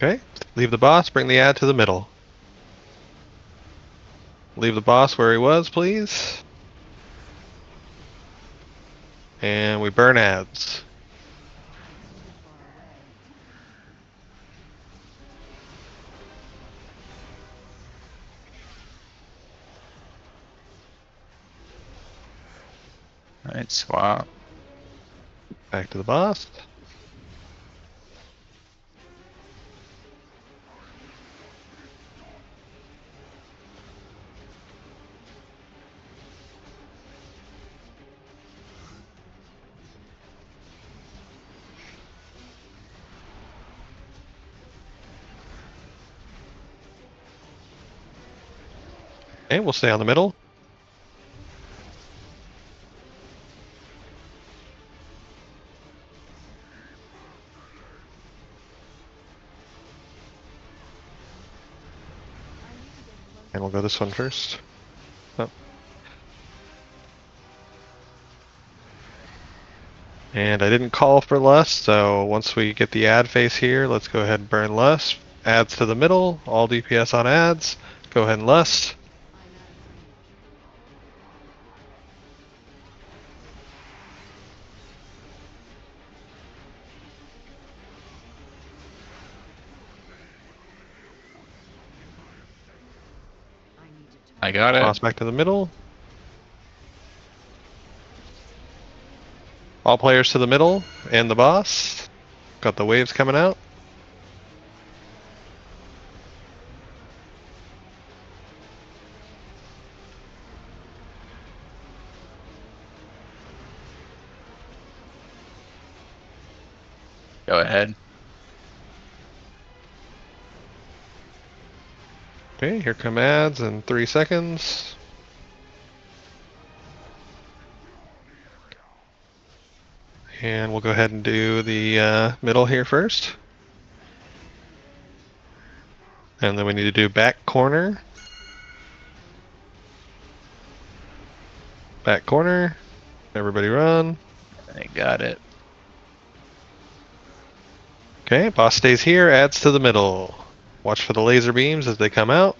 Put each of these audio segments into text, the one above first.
Okay, leave the boss, bring the ad to the middle. Leave the boss where he was, please. And we burn ads. Alright, swap. Back to the boss. Okay, we'll stay on the middle. And we'll go this one first. Oh. And I didn't call for lust, so once we get the ad face here, let's go ahead and burn lust. Ads to the middle, all DPS on ads. Go ahead and lust. I got it. Boss back to the middle. All players to the middle and the boss. Got the waves coming out. Go ahead. Okay, here come ads in 3 seconds. And we'll go ahead and do the middle here first. And then we need to do back corner. Back corner. Everybody run. I got it. Okay, boss stays here, adds to the middle. Watch for the laser beams as they come out.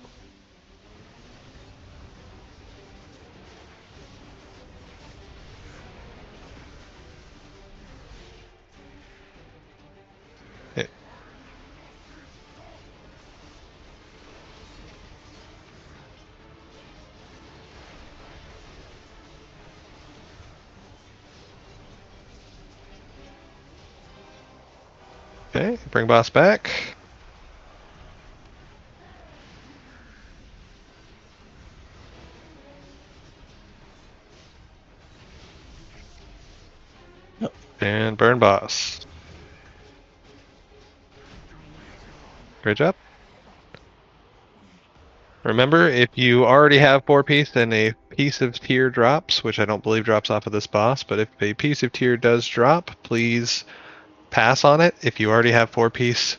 Okay, bring boss back. And burn boss. Great job. Remember, if you already have 4-piece and a piece of tier drops, which I don't believe drops off of this boss, but if a piece of tier does drop, please pass on it if you already have 4-piece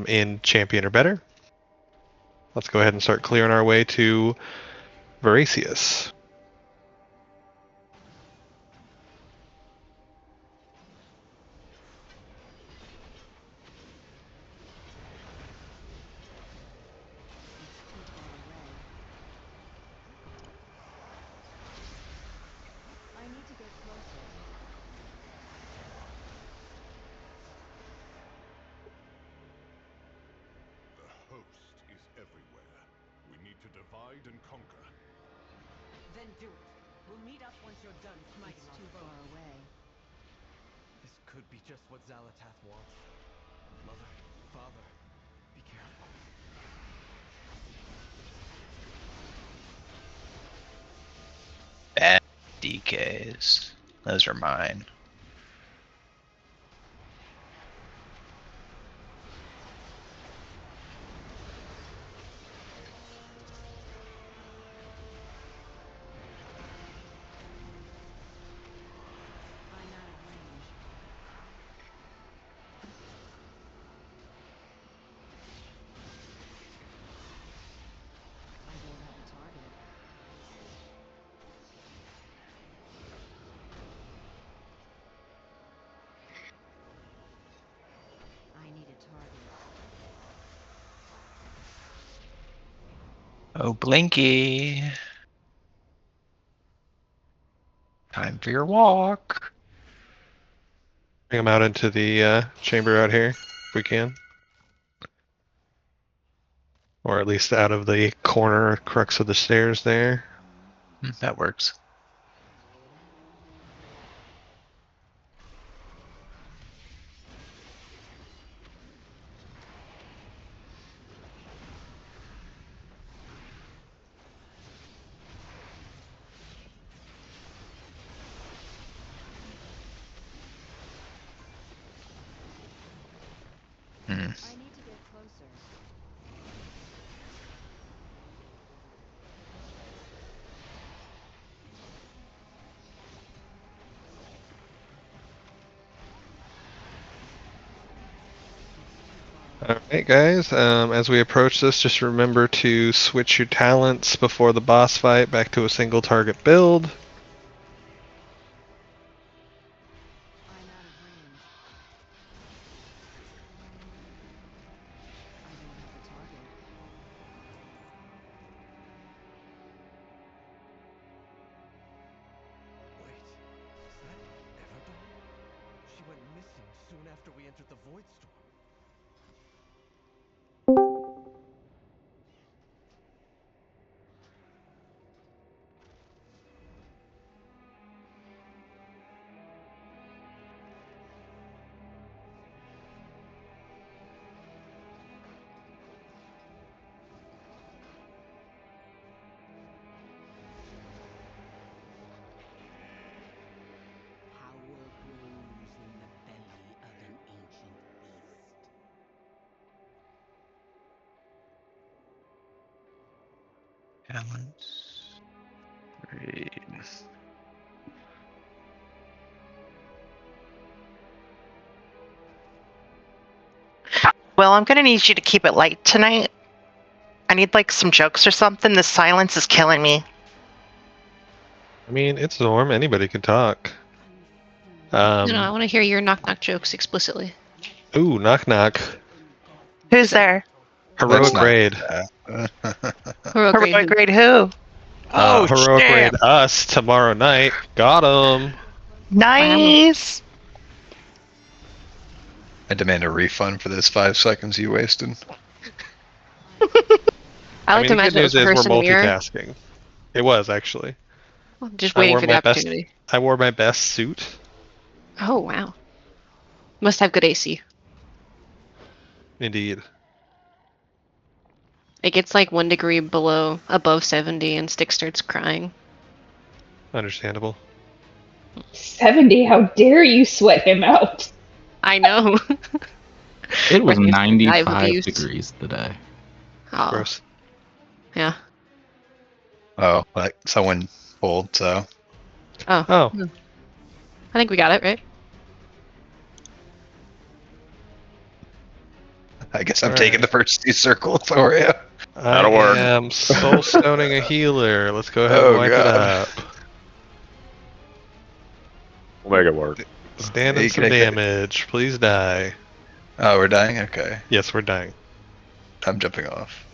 in champion or better. Let's go ahead and start clearing our way to Voracious. Host is everywhere. We need to divide and conquer. Then do it. We'll meet up once you're done fighting. It's too far away. This could be just what Xalatath wants. Mother, father, be careful. Bad DKs. Those are mine. I'm out of range. I don't have a target. Oh, Blinky. Time for your walk. Bring them out into the chamber out here, if we can. Or at least out of the corner crux of the stairs there. That works. I need to get closer. Alright guys, as we approach this, just remember to switch your talents before the boss fight back to a single target build. I'm out of range. I don't have a target. Wait, is that Everdell? She went missing soon after we entered the Voidstorm. Power grows in the belly of an ancient beast. Talents. Great. Well, I'm gonna need you to keep it light tonight. I need like some jokes or something. The silence is killing me. I mean, it's Norm, anybody can talk. Consume No, I want to hear your knock knock jokes explicitly. Ooh, knock knock. Who's there? That's Heroic not. raid. Heroic grade Heroic who? grade who? Oh, Heroic shit. raid us tomorrow night. Got 'em. Wow. Nice. I demand a refund for those 5 seconds you wasted. I I like mean, to the good imagine it was news a is we're person mirror. multitasking. It was actually. Just I waiting wore for the my best. opportunity. I wore my best suit. Oh, wow. Must have good AC. Indeed. It gets like 1 degree above 70 and Stick starts crying. Understandable. 70, how dare you sweat him out? I know. It was Right, it's dive 95 abuse. degrees today. Oh, Gross. yeah. Oh, like someone pulled, so Oh. Oh. Hmm. I think we got it, right? I guess I'm All taking right. the first 2 circles for you. I That'll work. am soul stoning a healer. Let's go ahead and Oh wipe it god. up. We'll make it work. Standing Hey, some damage. Please die. Oh, we're dying? Okay. Yes, we're dying. I'm jumping off.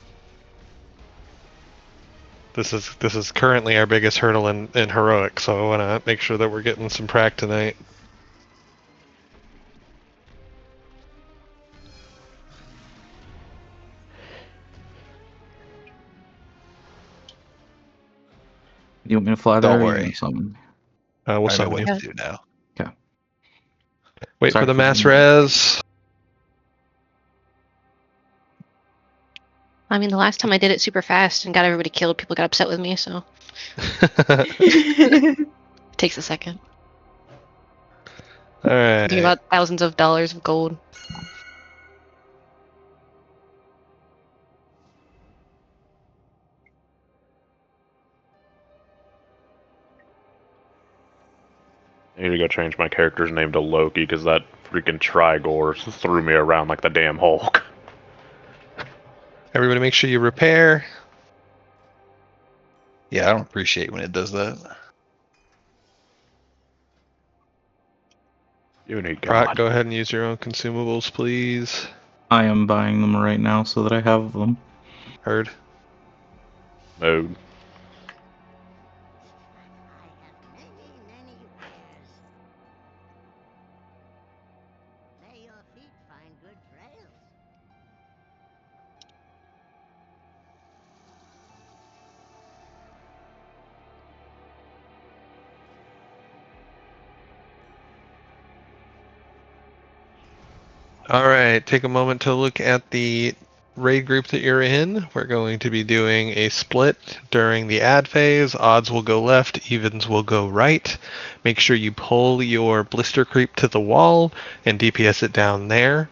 This is currently our biggest hurdle in heroic, so I want to make sure that we're getting some prac tonight. You want me to fly there Don't or you worry. want something? We'll I know summon what you. to do now. Okay. Wait Sorry for the for the mass invite. res. I mean, the last time I did it super fast and got everybody killed, people got upset with me, so takes a second. All Thinking right. about thousands of dollars of gold. I need to go change my character's name to Loki because that freaking Trigor threw me around like the damn Hulk. Everybody, make sure you repair. Yeah, I don't appreciate when it does that. You need Proc, God. go ahead and use your own consumables, please. I am buying them right now so that I have them. Heard. mode. I have many wares. May your feet find good trails. All right, take a moment to look at the raid group that you're in. We're going to be doing a split during the ad phase. Odds will go left, evens will go right. Make sure you pull your blister creep to the wall and DPS it down there.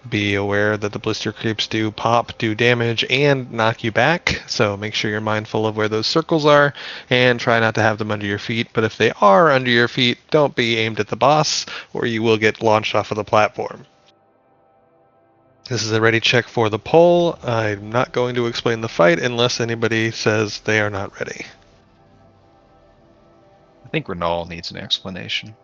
Be aware that the blister creeps do pop, do damage, and knock you back, so make sure you're mindful of where those circles are and try not to have them under your feet. But if they are under your feet, don't be aimed at the boss or you will get launched off of the platform. This is a ready check for the poll. I'm not going to explain the fight unless anybody says they are not ready. I think Renal needs an explanation.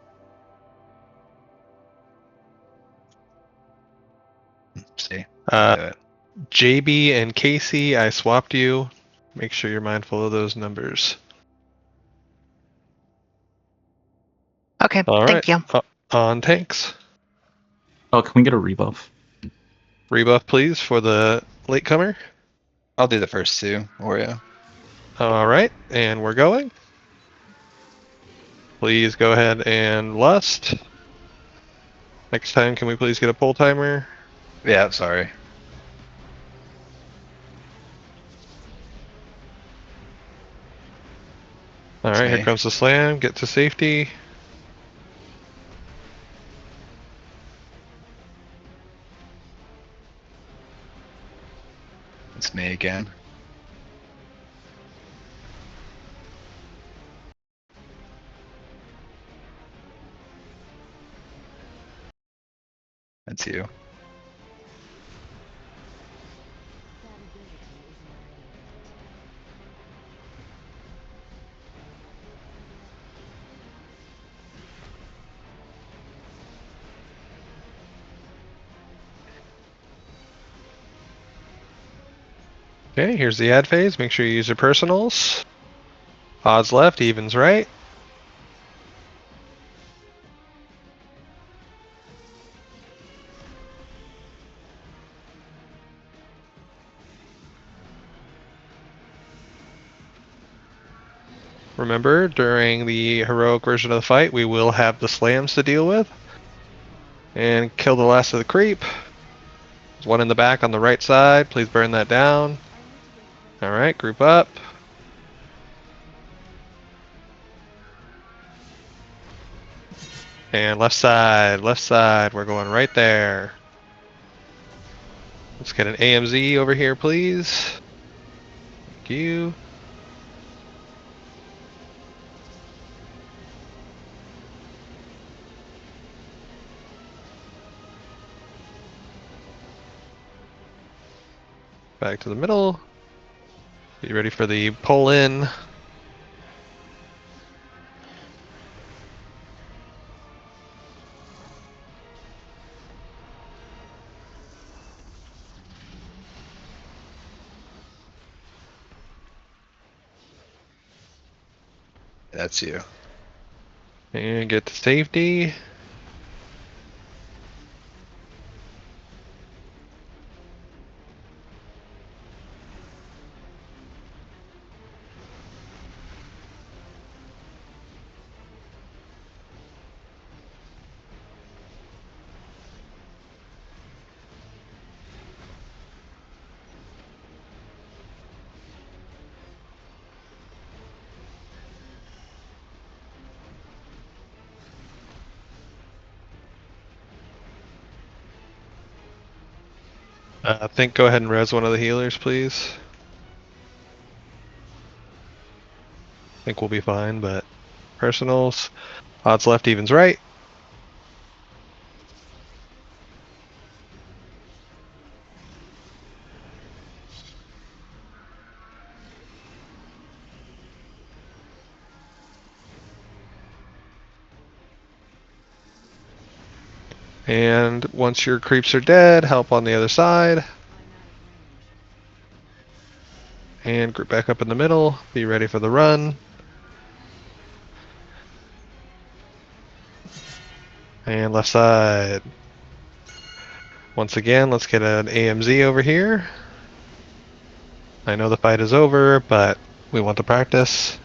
See, JB and Casey, I swapped you. Make sure you're mindful of those numbers. Okay, All right. thank you. On tanks. Oh, can we get a rebuff? Rebuff, please, for the latecomer. I'll do the first two, or yeah. All right, and we're going. Please go ahead and lust. Next time, can we please get a pull timer? Yeah, sorry. All right, here me. comes the slam. Get to safety. It's me again. That's you. That ability is an irradiant. Okay, here's the ad phase. Make sure you use your personals. Odds left, evens right. Remember, during the heroic version of the fight, we will have the slams to deal with. And kill the last of the creep. There's one in the back on the right side. Please burn that down. Alright, group up. And left side, we're going right there. Let's get an AMZ over here, please. Thank you. Back to the middle. Be ready for the pull in. That's you. And get to safety. I think go ahead and res one of the healers, please. I think we'll be fine, but personals. Odds left, evens right. And once your creeps are dead, help on the other side. And group back up in the middle. Be ready for the run. And left side. Once again, let's get an AMZ over here. I know the fight is over, but we want to practice.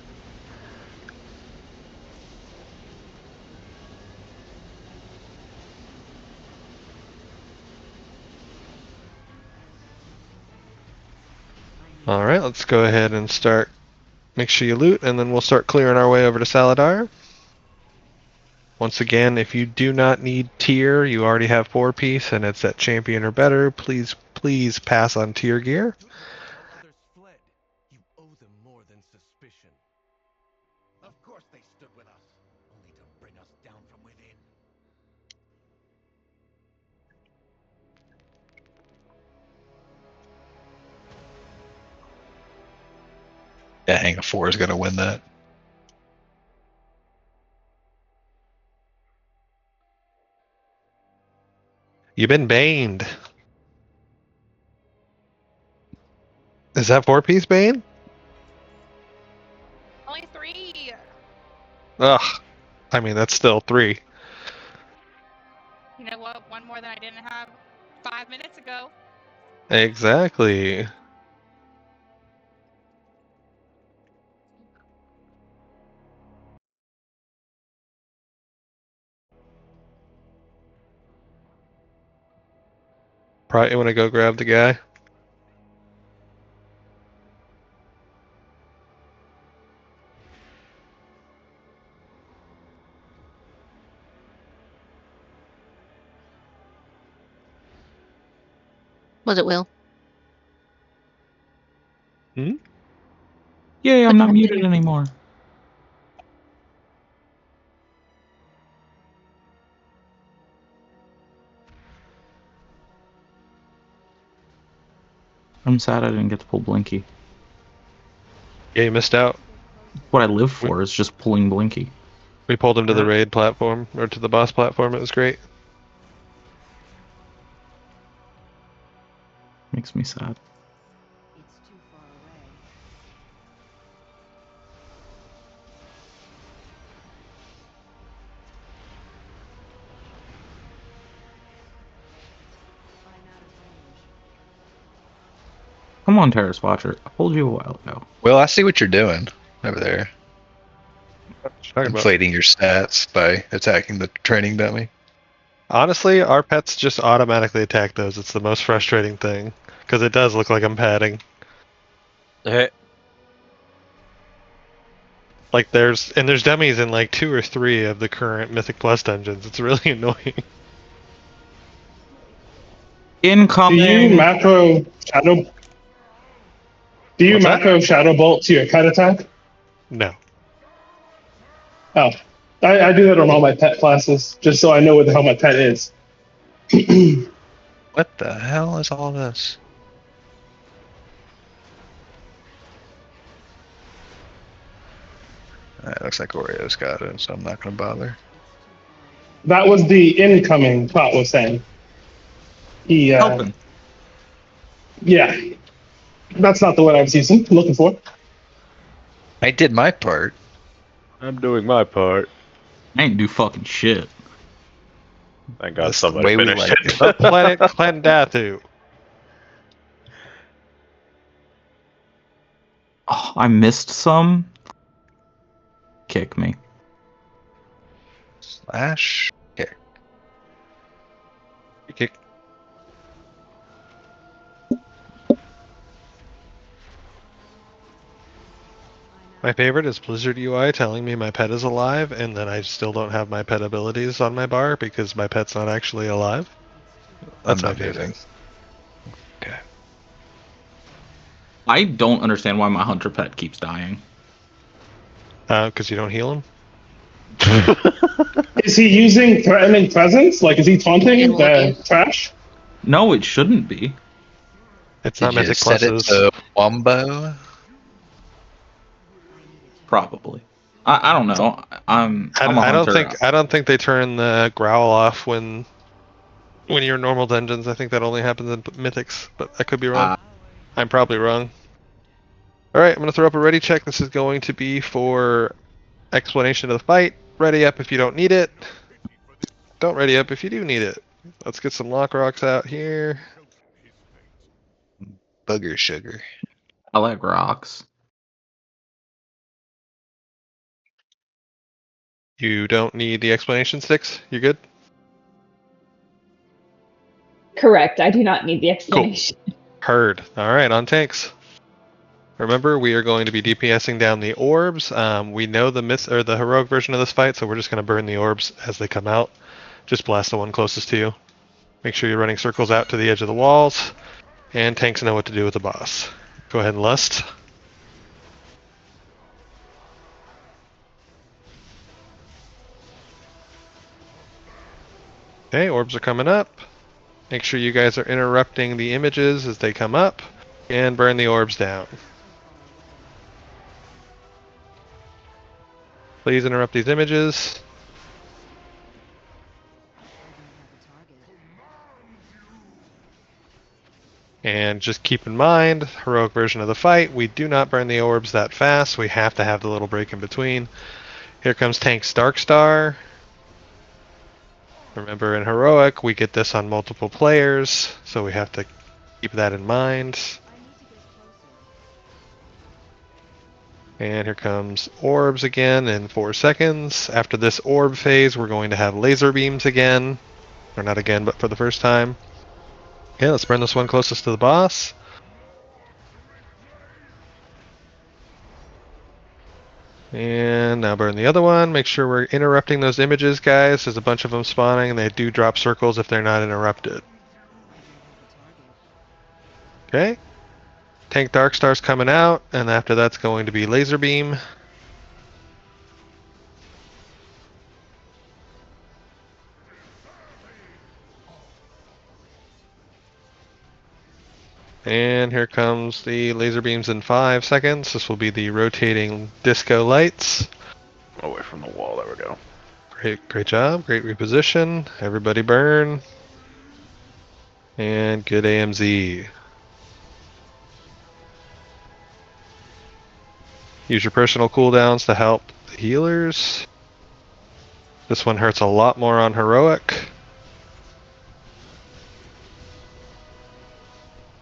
Alright, let's go ahead and start. Make sure you loot, and then we'll start clearing our way over to Saladar. Once again, if you do not need tier, you already have 4-piece and it's at champion or better, please pass on tier gear. While others fled, you owe them more than suspicion. Of course they stood with us, only to bring us down from within. Yeah, Hang of 4 is going to win that. You've been baned. Is that 4-piece Bane? Only 3. Ugh. I mean, that's still 3. You know what? One more than I didn't have 5 minutes ago. Exactly. Probably want to go grab the guy. Was it Will? Hmm? Yay, I'm What not happened? muted anymore. I'm sad I didn't get to pull Blinky. Yeah, you missed out. What I live for is just pulling Blinky. We pulled him to the raid platform, or to the boss platform. It was great. Makes me sad. It's too far away. I'm out of range. Come on, Terrace Watcher. I pulled you a while ago. Well, I see what you're doing over there. What you talking about? Inflating your stats by attacking the training dummy. Honestly, our pets just automatically attack those. It's the most frustrating thing. Because it does look like I'm padding. Like there's dummies in like 2 or 3 of the current Mythic Plus dungeons. It's really annoying. Incoming! Do you macro shadow? Do you What's that? macro shadow bolt to your pet attack? No. Oh, I do that on all my pet classes, just so I know what the hell my pet is. What the hell is all this? Looks like Oreo's got it, so I'm not going to bother. That was the incoming Tot was saying. He, Helping. yeah, that's not the word I was using. Looking for. I did my part. I'm doing my part. I ain't do fucking shit. Thank God That's the somebody way we finished like it. The planet Clendatu. Oh, I missed some. Kick me. Slash kick. Kick. My favorite is Blizzard UI telling me my pet is alive, and then I still don't have my pet abilities on my bar because my pet's not actually alive. That's my favorite. Amazing. Okay. I don't understand why my hunter pet keeps dying. Because you don't heal him? Is he using threatening presence? Like, is he taunting And looking. the trash? No, it shouldn't be. It's Did not you Mythic set it Pluses. to Wombo? Probably. I don't know. I'm a I don't hunter. think they turn the growl off when you're in normal dungeons. I think that only happens in Mythics, but I could be wrong. I'm probably wrong. Alright, I'm going to throw up a ready check. This is going to be for explanation of the fight. Ready up if you don't need it. Don't ready up if you do need it. Let's get some lock rocks out here. Booger sugar. I like rocks. You don't need the explanation sticks? You're good? Correct. I do not need the explanation. Heard. Alright, on tanks. Remember, we are going to be DPSing down the orbs. We know the the heroic version of this fight, so we're just going to burn the orbs as they come out. Just blast the one closest to you. Make sure you're running circles out to the edge of the walls, and tanks know what to do with the boss. Go ahead and lust. Okay, orbs are coming up. Make sure you guys are interrupting the images as they come up, and burn the orbs down. Please interrupt these images. And just keep in mind, heroic version of the fight, we do not burn the orbs that fast. We have to have the little break in between. Here comes Tank's Darkstar. Remember, in heroic, we get this on multiple players, so we have to keep that in mind. And here comes orbs again in 4 seconds. After this orb phase, we're going to have laser beams again. Or not again, but for the first time. Okay, let's burn this one closest to the boss. And now burn the other one. Make sure we're interrupting those images, guys. There's a bunch of them spawning, and they do drop circles if they're not interrupted. Okay. Tank Darkstar's coming out, and after that's going to be Laser Beam. And here comes the laser beams in 5 seconds. This will be the rotating disco lights. Away from the wall, there we go. Great job, great reposition. Everybody burn. And good AMZ. Use your personal cooldowns to help the healers. This one hurts a lot more on heroic.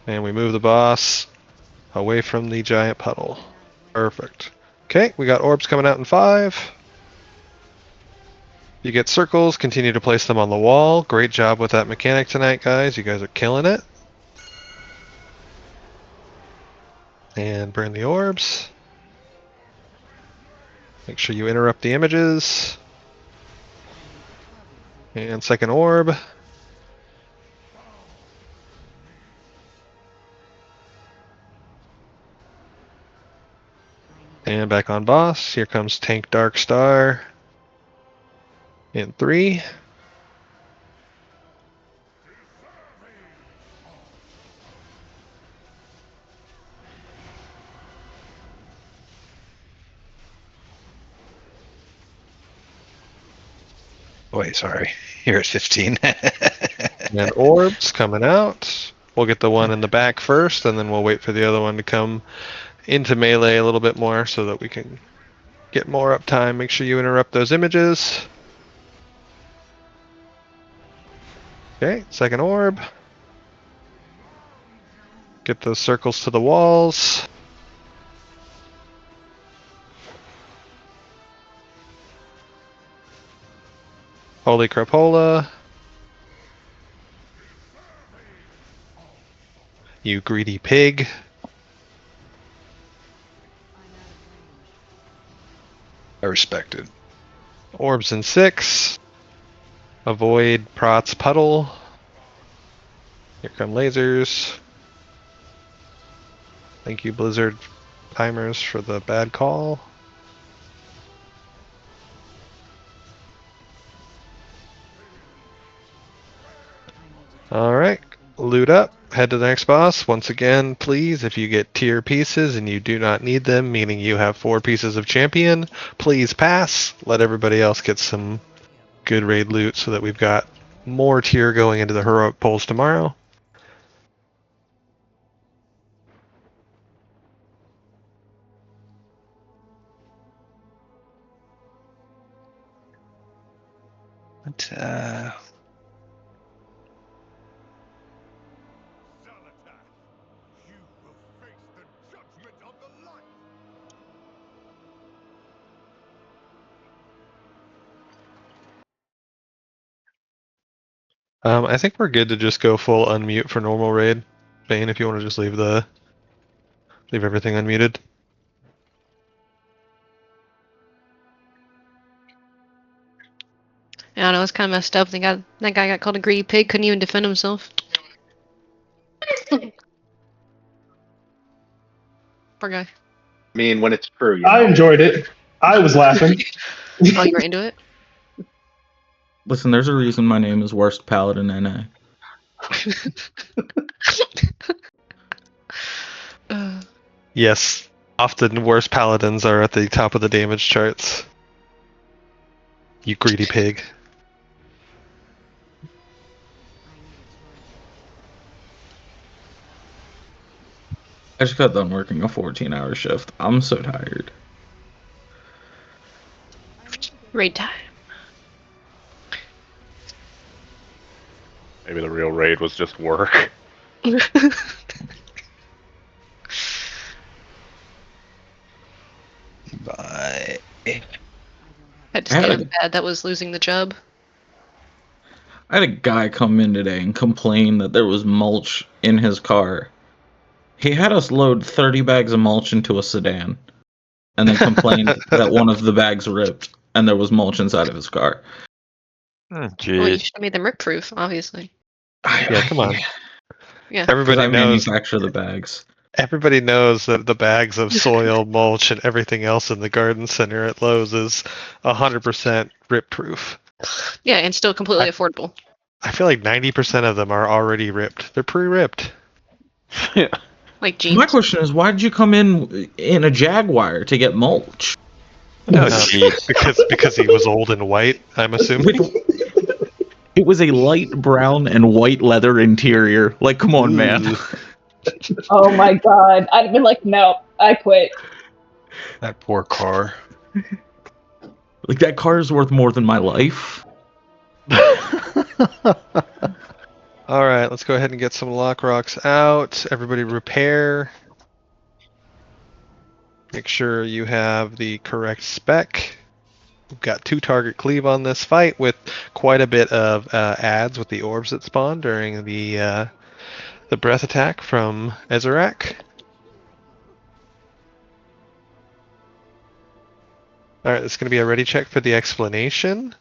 And we move the boss away from the giant puddle. Perfect. Okay, we got orbs coming out in 5. You get circles, continue to place them on the wall. Great job with that mechanic tonight, guys. You guys are killing it. And burn the orbs. Make sure you interrupt the images. And second orb. And back on boss. Here comes Tank Darkstar. In 3. Wait, sorry. You're at 15. And orbs coming out. We'll get the one in the back first, and then we'll wait for the other one to come into melee a little bit more so that we can get more uptime. Make sure you interrupt those images. Okay, second orb. Get those circles to the walls. Holy crapola. You greedy pig. I respect it. Orbs in 6. Avoid Prot's puddle. Here come lasers. Thank you, Blizzard timers, for the bad call. Alright, loot up, head to the next boss. Once again, please, if you get tier pieces and you do not need them, meaning you have 4 pieces of champion, please pass. Let everybody else get some good raid loot so that we've got more tier going into the heroic polls tomorrow. Zalatath, you will face the judgment of the light! I think we're good to just go full unmute for normal raid. Bane, if you want to just leave everything unmuted. I don't know, it's kind of messed up. That guy got called a greedy pig, couldn't even defend himself. Poor guy. I mean, when it's true, you I know. enjoyed it. I was laughing. Oh, you were into it? Listen, there's a reason my name is Worst Paladin NA. Yes, often worse paladins are at the top of the damage charts. You greedy pig. I just got done working a 14-hour shift. I'm so tired. Raid time. Maybe the real raid was just work. Bye. Had to stay on bad. That was losing the job. I had a guy come in today and complain that there was mulch in his car. He had us load 30 bags of mulch into a sedan, and then complained that one of the bags ripped and there was mulch inside of his car. Well, you should have made them rip-proof, obviously. Yeah, come on. Yeah. Everybody I knows. manufacture the bags. Everybody knows that the bags of soil, mulch, and everything else in the garden center at Lowe's is 100% rip-proof. Yeah, and still completely affordable. I feel like 90% of them are already ripped. They're pre-ripped. Yeah. Like jeans. My question is, why did you come in a Jaguar to get mulch? No, because he was old and white, I'm assuming. It was a light brown and white leather interior. Like, come on, man. Oh my god. I'd have been like, no, I quit. That poor car. Like, that car is worth more than my life. Alright, let's go ahead and get some lock rocks out. Everybody repair. Make sure you have the correct spec. We've got 2 target cleave on this fight with quite a bit of adds with the orbs that spawn during the breath attack from Ezerak. Alright, it's going to be a ready check for the explanation.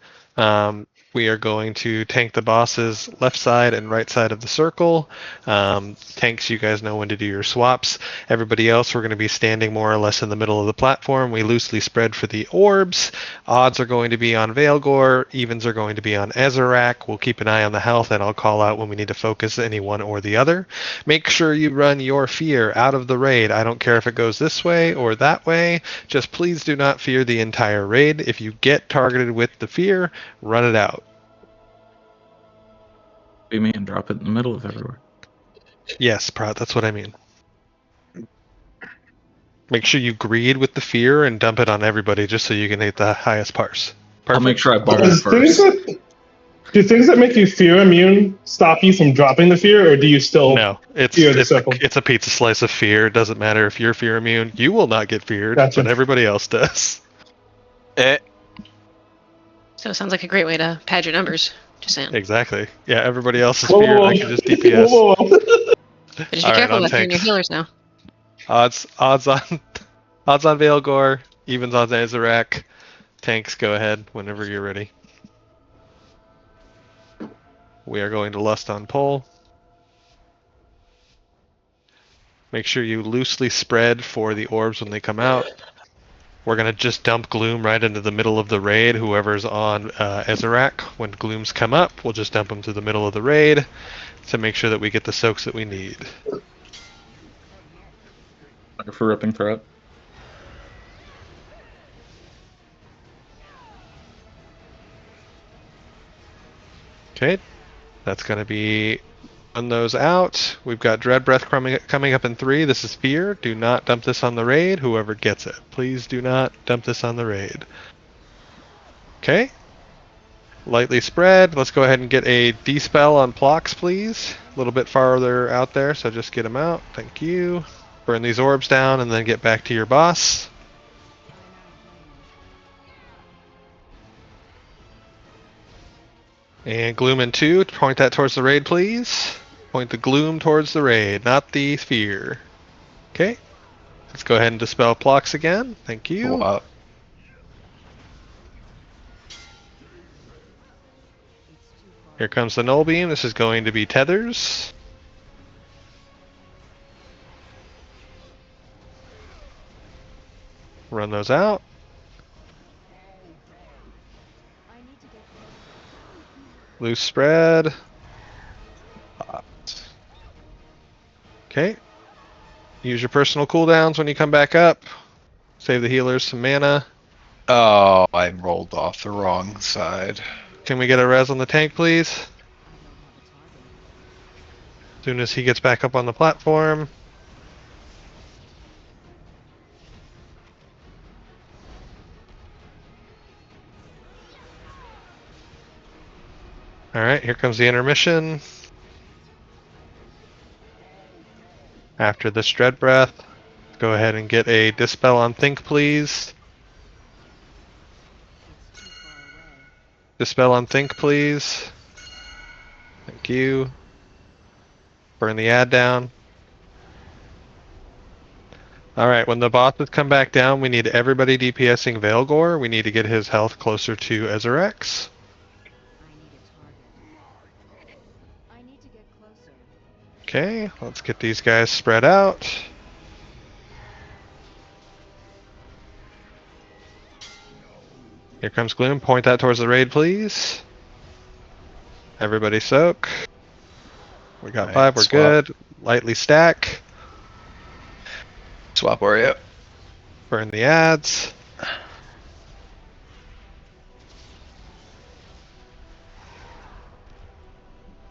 We are going to tank the boss's left side and right side of the circle. Tanks, you guys know when to do your swaps. Everybody else, we're going to be standing more or less in the middle of the platform. We loosely spread for the orbs. Odds are going to be on Veilgore. Evens are going to be on Ezerak. We'll keep an eye on the health, and I'll call out when we need to focus any one or the other. Make sure you run your fear out of the raid. I don't care if it goes this way or that way. Just please do not fear the entire raid. If you get targeted with the fear, run it out. Be me and drop it in the middle of everywhere. Yes, Prat, that's what I mean. Make sure you greed with the fear and dump it on everybody just so you can hit the highest parse. Perfect. I'll make sure I bar it first. Do things that make you fear immune stop you from dropping the fear, or do you still No, it's a pizza slice of fear. It doesn't matter if you're fear immune. You will not get feared, Gotcha. but everybody else does. So it sounds like a great way to pad your numbers. Just saying. Exactly. Yeah, everybody else is Whoa, feared. whoa, I can just DPS. Whoa, whoa. But just be All right, careful on with you and your tanks. healers now. Odds on Veilgore, evens on Azarak. Tanks, go ahead whenever you're ready. We are going to lust on pole. Make sure you loosely spread for the orbs when they come out. We're going to just dump Gloom right into the middle of the raid. Whoever's on Ezerak, when Glooms come up, we'll just dump them to the middle of the raid to make sure that we get the soaks that we need. For ripping throat. Okay, that's going to be on those out. We've got Dread Breath coming up in 3. This is Fear. Do not dump this on the raid. Whoever gets it, please do not dump this on the raid. Okay. Lightly spread. Let's go ahead and get a dispel on Plox, please. A little bit farther out there, so just get them out. Thank you. Burn these orbs down and then get back to your boss. And gloom in 2, point that towards the raid, please. Point the gloom towards the raid, not the sphere. Okay. Let's go ahead and dispel Plox again. Thank you. Wow. Here comes the null beam. This is going to be tethers. Run those out. Loose spread. Okay. Use your personal cooldowns when you come back up. Save the healers some mana. Oh, I rolled off the wrong side. Can we get a res on the tank, please? As soon as he gets back up on the platform. Alright, here comes the intermission. After this Dread Breath, go ahead and get a Dispel on Think, please. Dispel on Think, please. Thank you. Burn the ad down. Alright, when the bosses come back down, we need everybody DPSing Veilgore. We need to get his health closer to Ezerex. Okay, let's get these guys spread out. Here comes Gloom. Point that towards the raid, please. Everybody soak. We got 5, we're swap. good. Lightly stack. Swap Oreo. Burn the ads.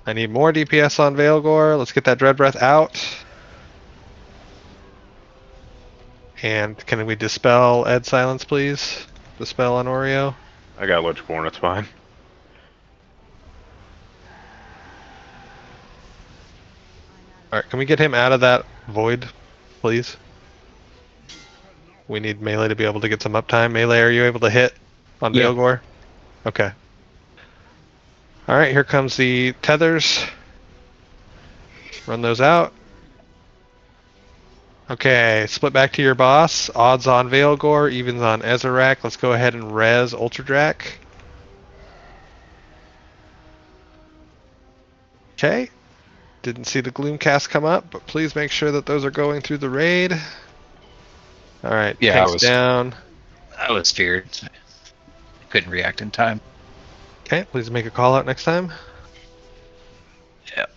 I need more DPS on Veilgore. Let's get that Dread Breath out. And can we dispel Ed Silence, please? Dispel on Oreo. I got Lichborn, it's fine. Alright, can we get him out of that void, please? We need Melee to be able to get some uptime. Melee, are you able to hit on Yeah. Veilgore? Okay. Alright, here comes the tethers. Run those out. Okay, split back to your boss. Odds on Veilgore, evens on Ezerak. Let's go ahead and res Ultradrak. Okay. Didn't see the Gloomcast come up, but please make sure that those are going through the raid. Alright, Yeah, tank's down. I was feared. I couldn't react in time. Okay, please make a call out next time. Yep.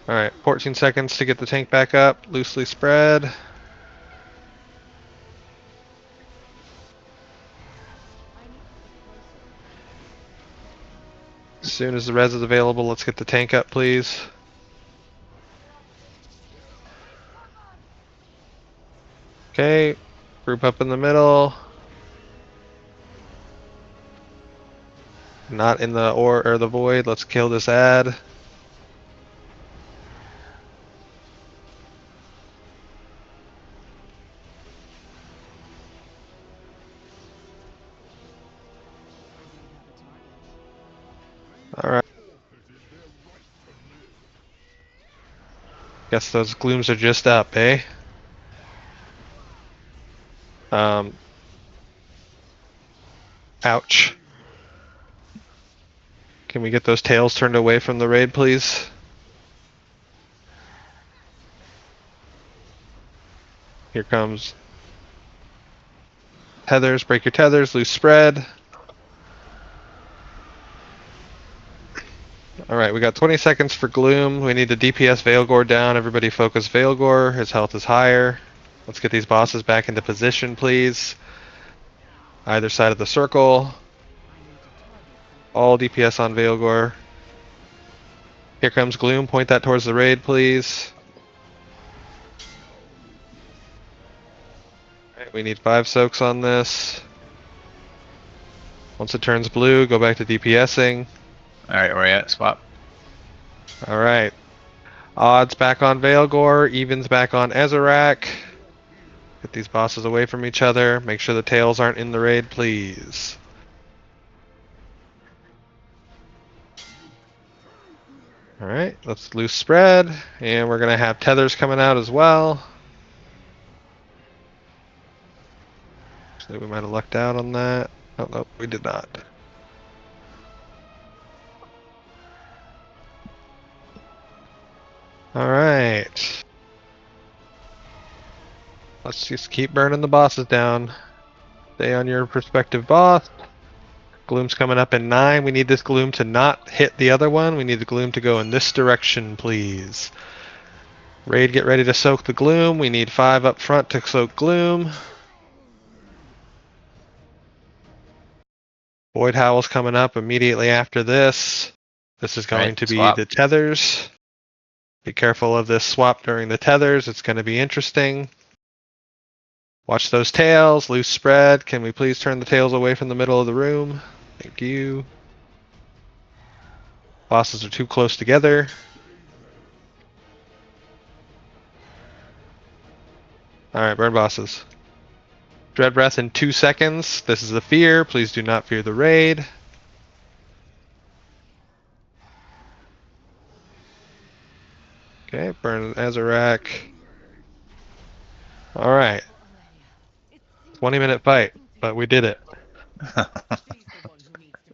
Alright, 14 seconds to get the tank back up. Loosely spread. As soon as the res is available, let's get the tank up, please. Okay, group up in the middle. Not in the or the void. Let's kill this ad. Alright. Guess those glooms are just up, eh? Ouch. Can we get those tails turned away from the raid, please? Here comes tethers. Break your tethers. Loose spread. Alright, we got 20 seconds for Gloom. We need to DPS Veilgore down. Everybody focus Veilgore. His health is higher. Let's get these bosses back into position, please. Either side of the circle. All DPS on Veilgore. Here comes Gloom. Point that towards the raid, please. Alright, we need 5 soaks on this. Once it turns blue, go back to DPSing. Alright, where you at? Swap. Alright. Odds back on Veilgore, evens back on Ezarak. Get these bosses away from each other. Make sure the tails aren't in the raid, please. Alright, let's loose spread. And we're going to have tethers coming out as well. Actually, we might have lucked out on that. Oh, no, we did not. Alright. Let's just keep burning the bosses down. Stay on your respective boss. Gloom's coming up in 9. We need this gloom to not hit the other one. We need the gloom to go in this direction, please. Raid, get ready to soak the gloom. We need 5 up front to soak gloom. Void Howl's coming up immediately after this. This is going to be swap. the tethers. Be careful of this swap during the tethers. It's going to be interesting. Watch those tails. Loose spread. Can we please turn the tails away from the middle of the room? Thank you. Bosses are too close together. Alright, burn bosses. Dread Breath in 2 seconds. This is a fear. Please do not fear the raid. Okay, burn Azarak. Alright. 20-minute fight, but we did it.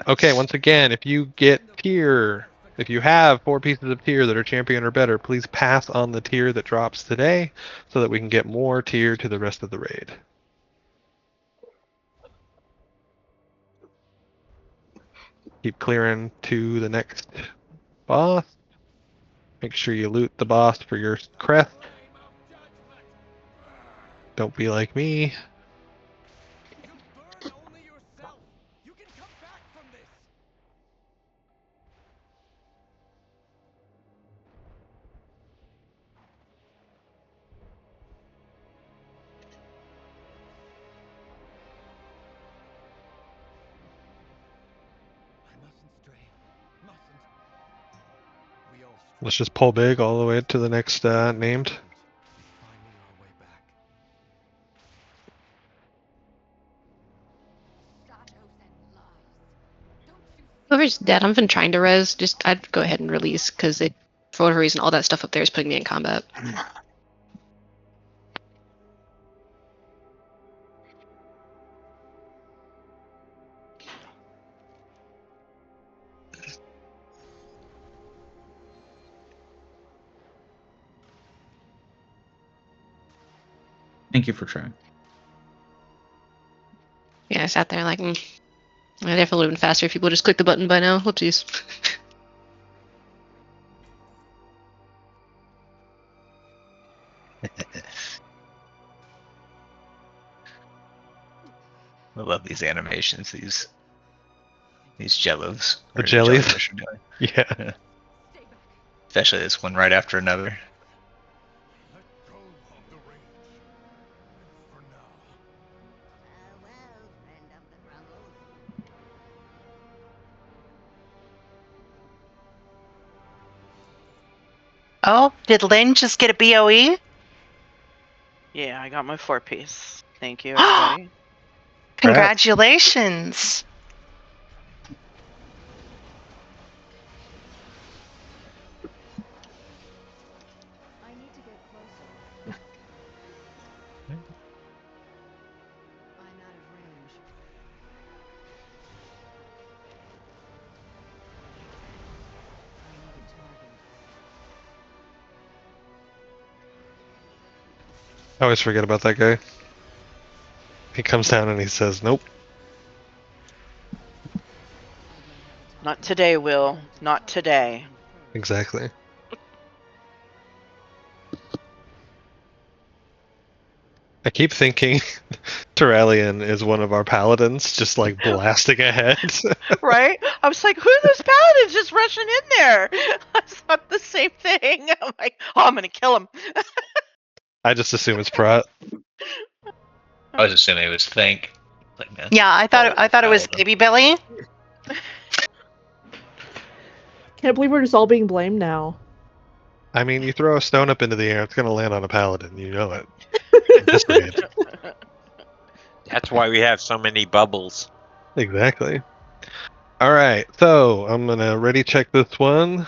Okay, once again, if you get tier, if you have 4 pieces of tier that are champion or better, please pass on the tier that drops today so that we can get more tier to the rest of the raid. Keep clearing to the next boss. Make sure you loot the boss for your crest. Don't be like me. Let's just pull big all the way to the next named. Whoever's dead, I've been trying to res. Just I'd go ahead and release because it, for whatever reason, all that stuff up there is putting me in combat. Thank you for trying. Yeah, I sat there like, I definitely would have been faster if people just clicked the button by now. Whoopsies. I love these animations, these jellos. The or jellies? jellyfish are doing. Yeah. Especially this one right after another. Oh, did Lynn just get a BOE? Yeah, I got my 4-piece. Thank you, everybody. Congratulations. I need to get closer. I'm out of range. I need a target. I always forget about that guy. He comes down and he says, nope. Not today, Will. Not today. Exactly. I keep thinking Terralion is one of our paladins, just like blasting ahead. Right? I was like, who are those paladins just rushing in there? I thought the same thing. I'm like, oh, I'm gonna kill him. I just assume it's Pratt. I was assuming it was Think. Yeah, I thought it was Baby Billy. Can't believe we're just all being blamed now. I mean, you throw a stone up into the air, it's going to land on a paladin. You know it. This way. That's why we have so many bubbles. Exactly. All right, so I'm going to ready check this one.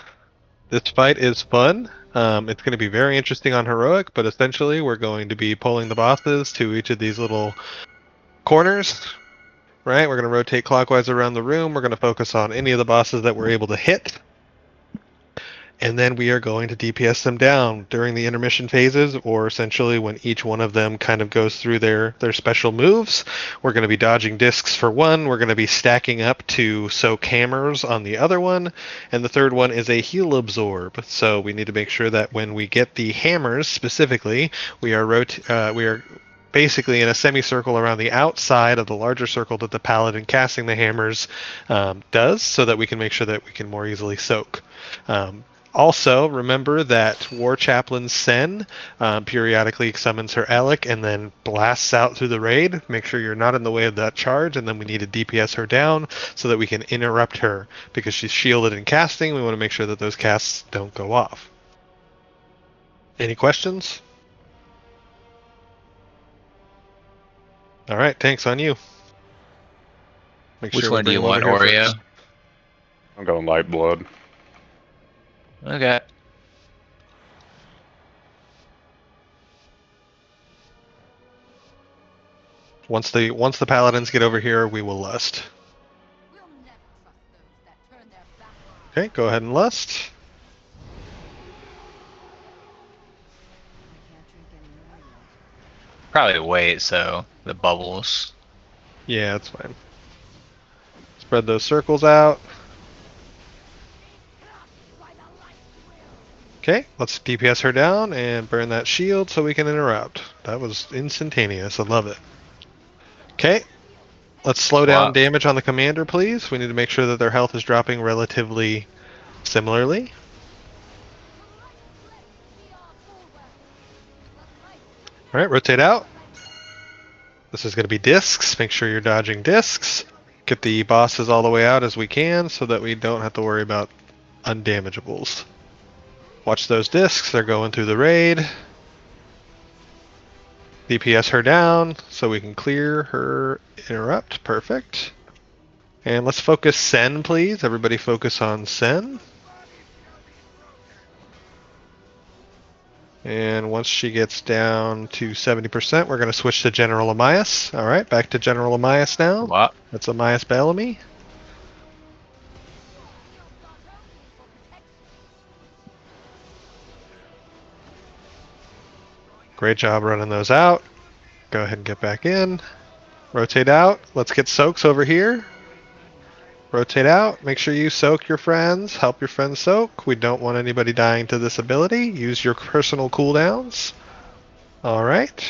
This fight is fun. It's going to be very interesting on heroic, but essentially we're going to be pulling the bosses to each of these little corners. Right, we're going to rotate clockwise around the room. We're going to focus on any of the bosses that we're able to hit. And then we are going to DPS them down during the intermission phases, or essentially when each one of them kind of goes through their special moves. We're going to be dodging discs for one. We're going to be stacking up to soak hammers on the other one. And the third one is a heal absorb. So we need to make sure that when we get the hammers specifically, we are basically in a semicircle around the outside of the larger circle that the paladin casting the hammers does, so that we can make sure that we can more easily soak. Also, remember that War Chaplain Sen periodically summons her Alec and then blasts out through the raid. Make sure you're not in the way of that charge, and then we need to DPS her down so that we can interrupt her because she's shielded in casting. We want to make sure that those casts don't go off. Any questions? All right, tanks on you. Make Which sure we one do bring you them over want, here Oreo? first. I'm going light blood. Okay. Once the paladins get over here, we will lust. Okay, go ahead and lust. Probably wait, so the bubbles. Yeah, that's fine. Spread those circles out. Okay, let's DPS her down and burn that shield so we can interrupt. That was instantaneous. I love it. Okay, let's slow down damage on the commander, please. We need to make sure that their health is dropping relatively similarly. All right, rotate out. This is going to be discs. Make sure you're dodging discs. Get the bosses all the way out as we can so that we don't have to worry about undamageables. Watch those discs. They're going through the raid. DPS her down so we can clear her interrupt. Perfect. And let's focus Sen, please. Everybody focus on Sen. And once she gets down to 70%, we're going to switch to General Amias. All right, back to General Amias now. What? That's Amias Bellamy. Great job running those out. Go ahead and get back in. Rotate out. Let's get soaks over here. Rotate out. Make sure you soak your friends. Help your friends soak. We don't want anybody dying to this ability. Use your personal cooldowns. All right.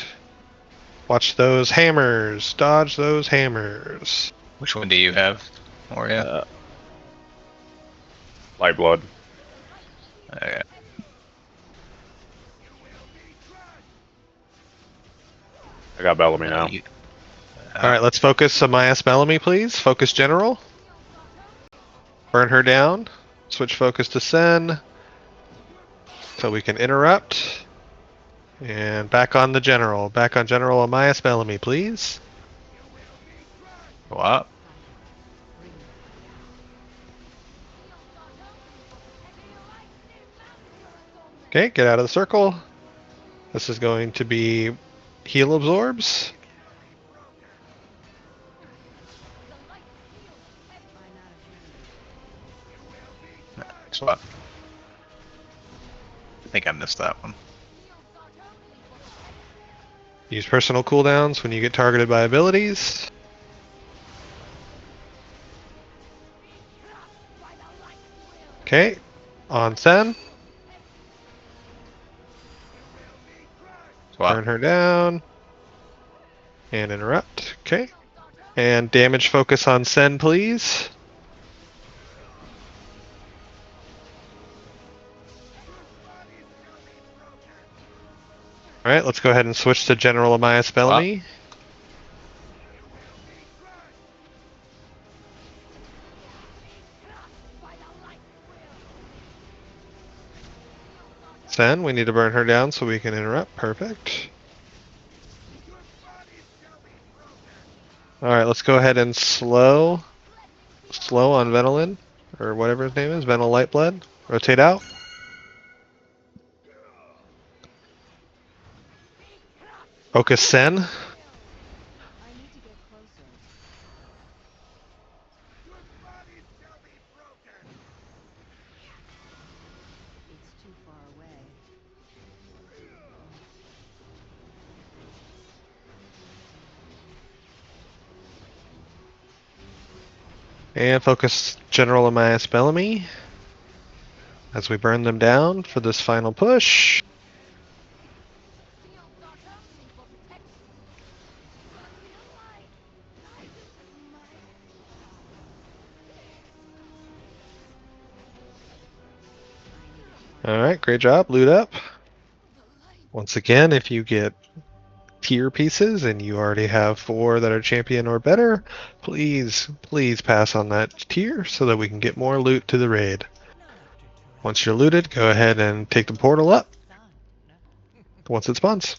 Watch those hammers. Dodge those hammers. Which one do you have, Oreo? Light blood. Okay. I got Bellamy now. All right, let's focus Amias Bellamy, please. Focus General. Burn her down. Switch focus to Sen. So we can interrupt. And back on the General. Back on General Amias Bellamy, please. What? Okay, get out of the circle. This is going to be heal absorbs. What? I think I missed that one. Use personal cooldowns when you get targeted by abilities. Okay, on Sen. Burn her down. And interrupt. Okay. And damage focus on Sen, please. Alright, let's go ahead and switch to General Amias Bellamy. Sen, we need to burn her down so we can interrupt. Perfect. Alright, let's go ahead and slow on Venolin, or whatever his name is, Venal Lightblood. Rotate out. Oka Sen. I need to get closer. It's too far away. And focus General Amias Bellamy as we burn them down for this final push. Alright, great job. Loot up. Once again, if you get tier pieces and you already have 4 that are champion or better, please pass on that tier so that we can get more loot to the raid. Once you're looted, go ahead and take the portal up once it spawns.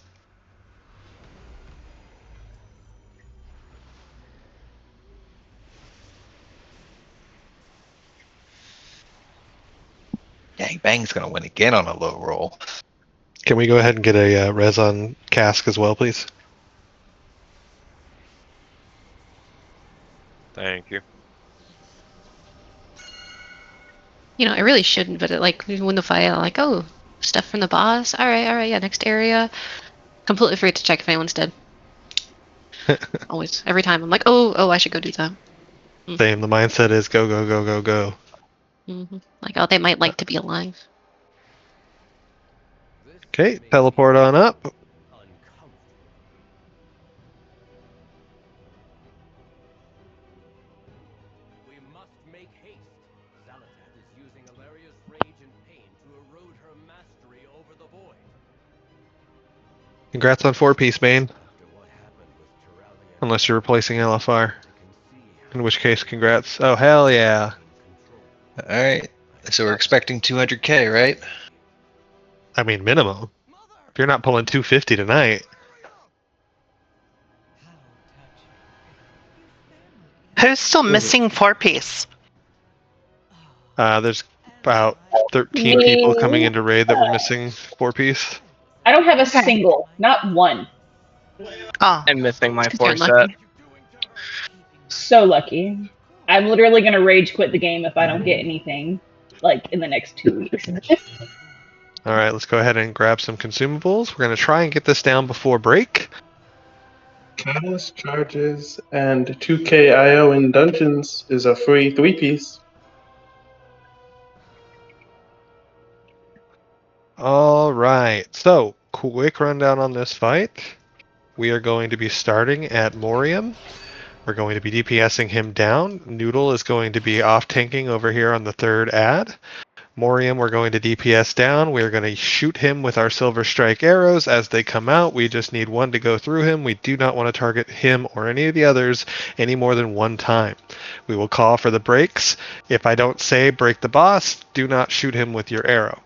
Dang, Bang's gonna win again on a low roll. Can we go ahead and get a res on cask as well, please? Thank you. You know, I really shouldn't, but it, like, when the fight, I'm like, oh, stuff from the boss. All right, yeah, next area. Completely forget to check if anyone's dead. Always, every time, I'm like, oh, I should go do that. Same. The mindset is go, go, go, go, go. Like, oh, they might like to be alive. Okay, teleport on up. We must make haste. Zalatath is using Alaria's rage and pain to erode her mastery over the void. Congrats on 4-piece, Bane. Unless you're replacing LFR. In which case, congrats. Oh, hell yeah. Alright, so we're expecting 200k, right? I mean, minimum. If you're not pulling 250 tonight. Who's still missing 4-piece? There's about 13 people coming Me. into raid that were missing 4-piece. I don't have a single, not one. Oh. I'm missing my Because you're 4 set. unlucky. So lucky. I'm literally gonna rage quit the game if I don't get anything, like, in the next 2 weeks. Alright, let's go ahead and grab some consumables. We're going to try and get this down before break. Catalyst charges and 2k IO in dungeons is a free 3-piece. Alright, so quick rundown on this fight. We are going to be starting at Morium. We're going to be DPSing him down. Noodle is going to be off tanking over here on the 3rd ad. Morium, we're going to DPS down. We're going to shoot him with our Silver Strike arrows as they come out. We just need one to go through him. We do not want to target him or any of the others any more than one time. We will call for the breaks. If I don't say break the boss, do not shoot him with your arrow.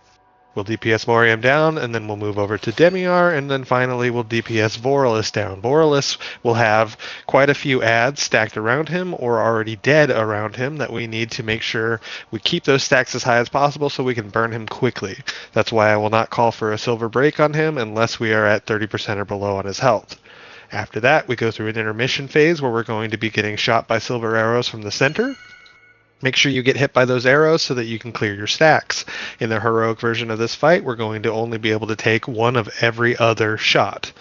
We'll DPS Morium down, and then we'll move over to Demiar, and then finally we'll DPS Voralis down. Voralis will have quite a few ads stacked around him or already dead around him that we need to make sure we keep those stacks as high as possible so we can burn him quickly. That's why I will not call for a silver break on him unless we are at 30% or below on his health. After that, we go through an intermission phase where we're going to be getting shot by silver arrows from the center. Make sure you get hit by those arrows so that you can clear your stacks. In the heroic version of this fight, we're going to only be able to take one of every other shot.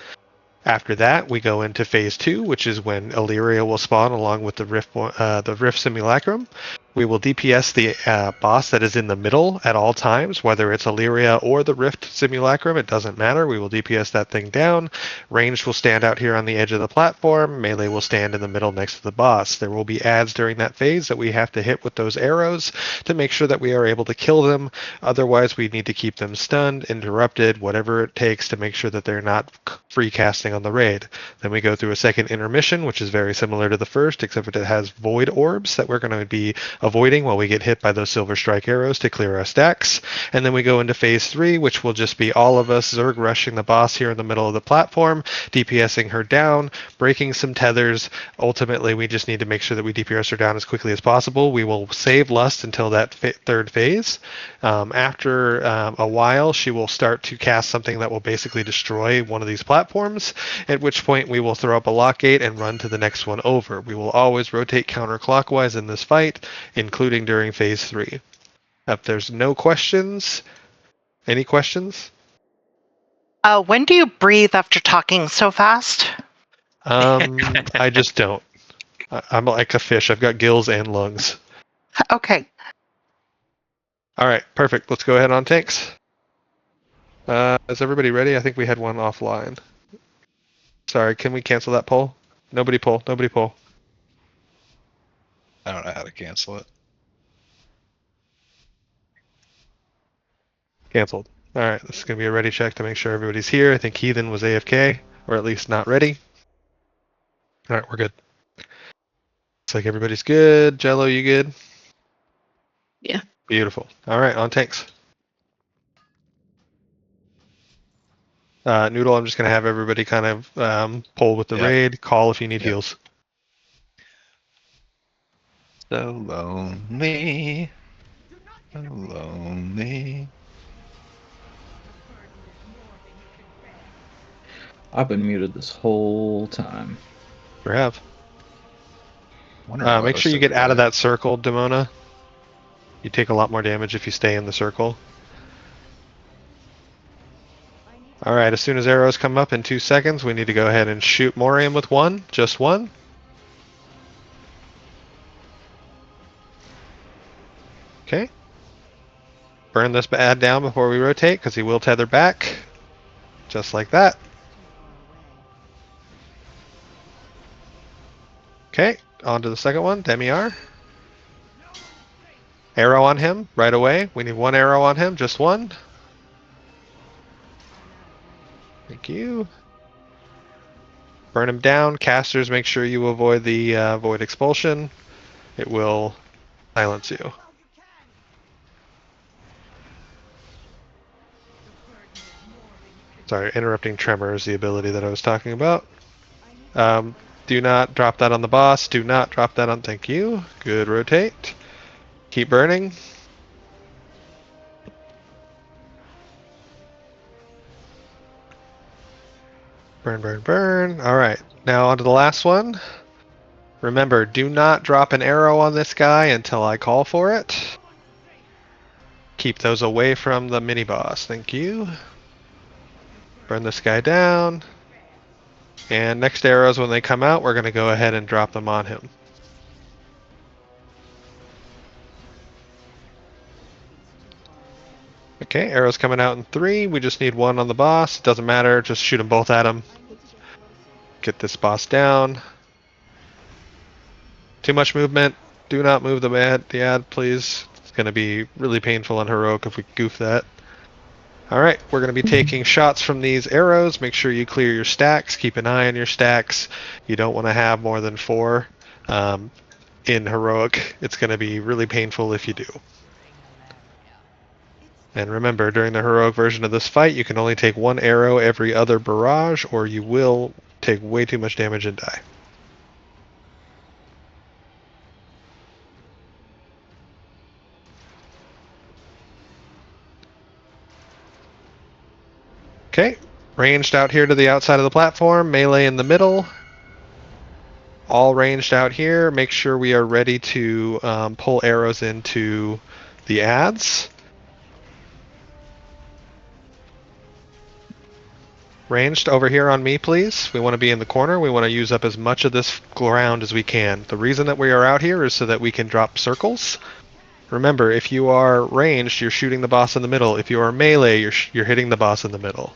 After that, we go into phase 2, which is when Illyria will spawn along with the Rift Simulacrum. We will DPS the boss that is in the middle at all times, whether it's Illyria or the Rift Simulacrum, it doesn't matter. We will DPS that thing down. Ranged will stand out here on the edge of the platform. Melee will stand in the middle next to the boss. There will be ads during that phase that we have to hit with those arrows to make sure that we are able to kill them. Otherwise, we need to keep them stunned, interrupted, whatever it takes to make sure that they're not free casting on the raid. Then we go through a second intermission, which is very similar to the first, except that it has void orbs that we're going to be avoiding while we get hit by those silver strike arrows to clear our stacks. And then we go into phase 3, which will just be all of us Zerg rushing the boss here in the middle of the platform, DPSing her down, breaking some tethers. Ultimately, we just need to make sure that we DPS her down as quickly as possible. We will save Lust until that third phase. After a while, she will start to cast something that will basically destroy one of these platforms, at which point we will throw up a lock gate and run to the next one over. We will always rotate counterclockwise in this fight, including during phase 3. If there's no questions, any questions? When do you breathe after talking so fast? I just don't. I'm like a fish. I've got gills and lungs. Okay. All right, perfect. Let's go ahead on tanks. Is everybody ready? I think we had one offline. Sorry, can we cancel that poll? Nobody poll. Nobody poll. I don't know how to cancel it. Canceled. All right, this is going to be a ready check to make sure everybody's here. I think Heathen was AFK, or at least not ready. All right, we're good. Looks like everybody's good. Jello, you good? Yeah. Beautiful. All right, on tanks. Noodle, I'm just going to have everybody kind of pull with the Yep. raid. Call if you need Yep. heals. So lonely. So lonely. I've been muted this whole time. Sure have. Wondering what Make was sure you so get out of quiet. that circle, Demona. You take a lot more damage if you stay in the circle. Alright, as soon as arrows come up in 2 seconds, we need to go ahead and shoot Moriam with one. Just one. Okay. Burn this bad down before we rotate, because he will tether back. Just like that. Okay, on to the second one, Demiar. Arrow on him, right away. We need one arrow on him, just one. Thank you. Burn him down. Casters, make sure you avoid the Void Expulsion. It will silence you. Sorry, interrupting tremor is the ability that I was talking about. Do not drop that on the boss. Do not drop that on... Thank you. Good rotate. Keep burning. Burn, burn, burn. Alright, now on to the last one. Remember, do not drop an arrow on this guy until I call for it. Keep those away from the mini-boss. Thank you. Burn this guy down. And next arrows, when they come out, we're going to go ahead and drop them on him. Okay, arrows coming out in 3. We just need one on the boss. It doesn't matter. Just shoot them both at him. Get this boss down. Too much movement. Do not move the ad, please. It's going to be really painful on Heroic if we goof that. Alright, we're going to be taking shots from these arrows. Make sure you clear your stacks. Keep an eye on your stacks. You don't want to have more than 4 in Heroic. It's going to be really painful if you do. And remember, during the Heroic version of this fight, you can only take 1 arrow every other barrage, or you will take way too much damage and die. Okay, ranged out here to the outside of the platform, melee in the middle. All ranged out here. Make sure we are ready to pull arrows into the ads. Ranged over here on me, please. We want to be in the corner. We want to use up as much of this ground as we can. The reason that we are out here is so that we can drop circles. Remember, if you are ranged, you're shooting the boss in the middle. If you are melee, you're hitting the boss in the middle.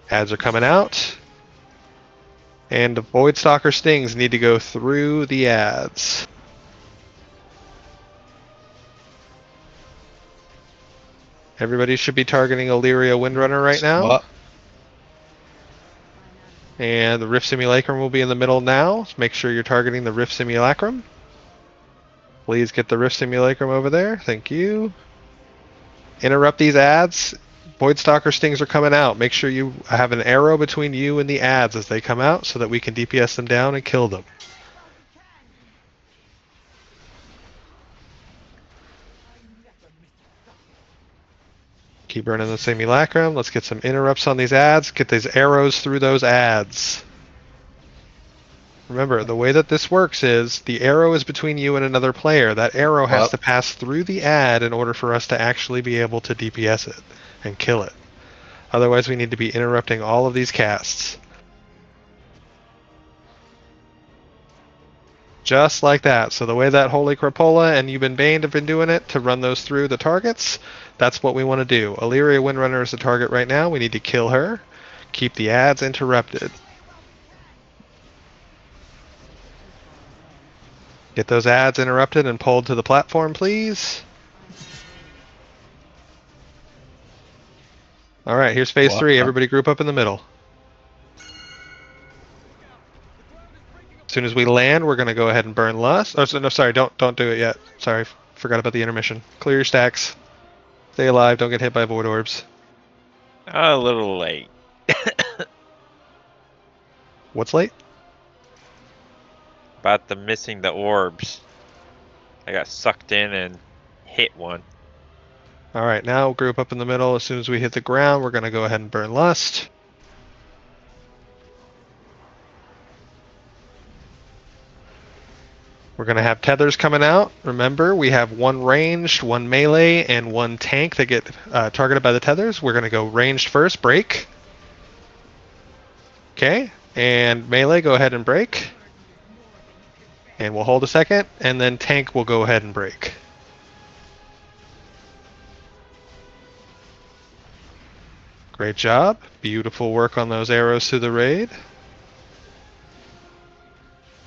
Ads are coming out. And the Voidstalker stings need to go through the ads. Everybody should be targeting Illyria Windrunner right now. And the Rift Simulacrum will be in the middle now. So make sure you're targeting the Rift Simulacrum. Please get the Rift Simulacrum over there. Thank you. Interrupt these ads. Voidstalker stings are coming out. Make sure you have an arrow between you and the ads as they come out so that we can DPS them down and kill them. Keep burning the simulacrum. Let's get some interrupts on these ads. Get these arrows through those ads. Remember, the way that this works is the arrow is between you and another player. That arrow has to pass through the ad in order for us to actually be able to DPS it and kill it. Otherwise, we need to be interrupting all of these casts. Just like that. So the way that Holy Crapola and You've Been Baned have been doing it to run those through the targets, that's what we want to do. Illyria Windrunner is the target right now. We need to kill her. Keep the ads interrupted. Get those ads interrupted and pulled to the platform, please. Alright, here's phase 3. Everybody group up in the middle. As soon as we land, we're going to go ahead and burn Lust. Oh, no, sorry, don't do it yet. Sorry, forgot about the intermission. Clear your stacks. Stay alive, don't get hit by Void Orbs. A little late. What's late? About the missing the orbs. I got sucked in and hit one. Alright, now group up in the middle. As soon as we hit the ground, we're going to go ahead and burn Lust. We're going to have tethers coming out. Remember, we have one ranged, one melee, and one tank that get targeted by the tethers. We're going to go ranged first, break. Okay, and melee, go ahead and break. And we'll hold a second, and then tank will go ahead and break. Great job. Beautiful work on those arrows through the raid.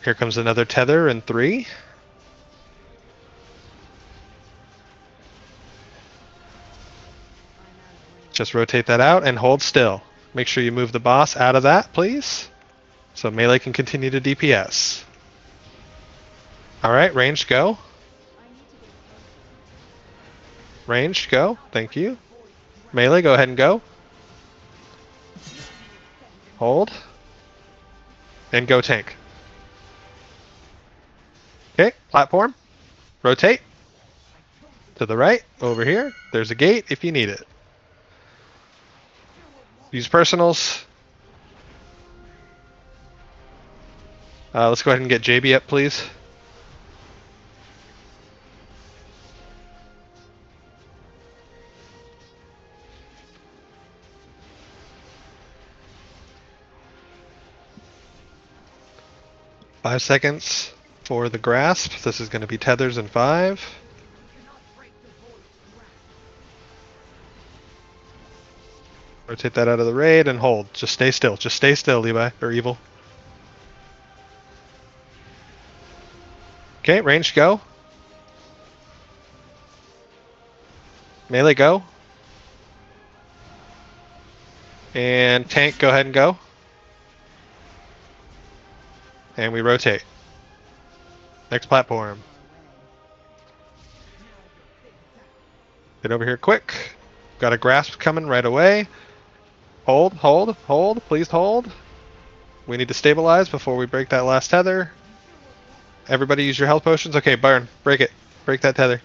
Here comes another tether in 3. Just rotate that out and hold still. Make sure you move the boss out of that, please. So melee can continue to DPS. Alright, ranged, go. Ranged, go. Thank you. Melee, go ahead and go. Hold. And go tank. Okay, platform. Rotate. To the right, over here. There's a gate if you need it. Use personals. Let's go ahead and get JB up, please. Five seconds for the grasp. This is going to be tethers in 5. Rotate that out of the raid and hold. Just stay still. Just stay still, Levi. Or Evil. Okay, range, go. Melee, go. And tank, go ahead and go. And we rotate. Next platform. Get over here quick. Got a grasp coming right away. Hold, hold, hold. Please hold. We need to stabilize before we break that last tether. Everybody use your health potions. Okay, burn. Break it. Break that tether.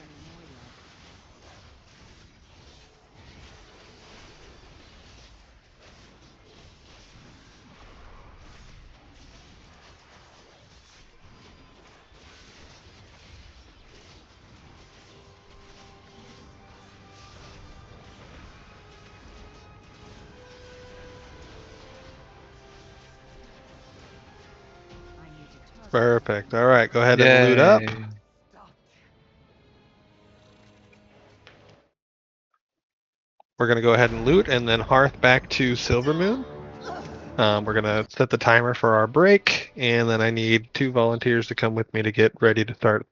Perfect. Alright, go ahead and loot up. We're going to go ahead and loot and then hearth back to Silvermoon. We're going to set the timer for our break, and then I need 2 volunteers to come with me to get ready to start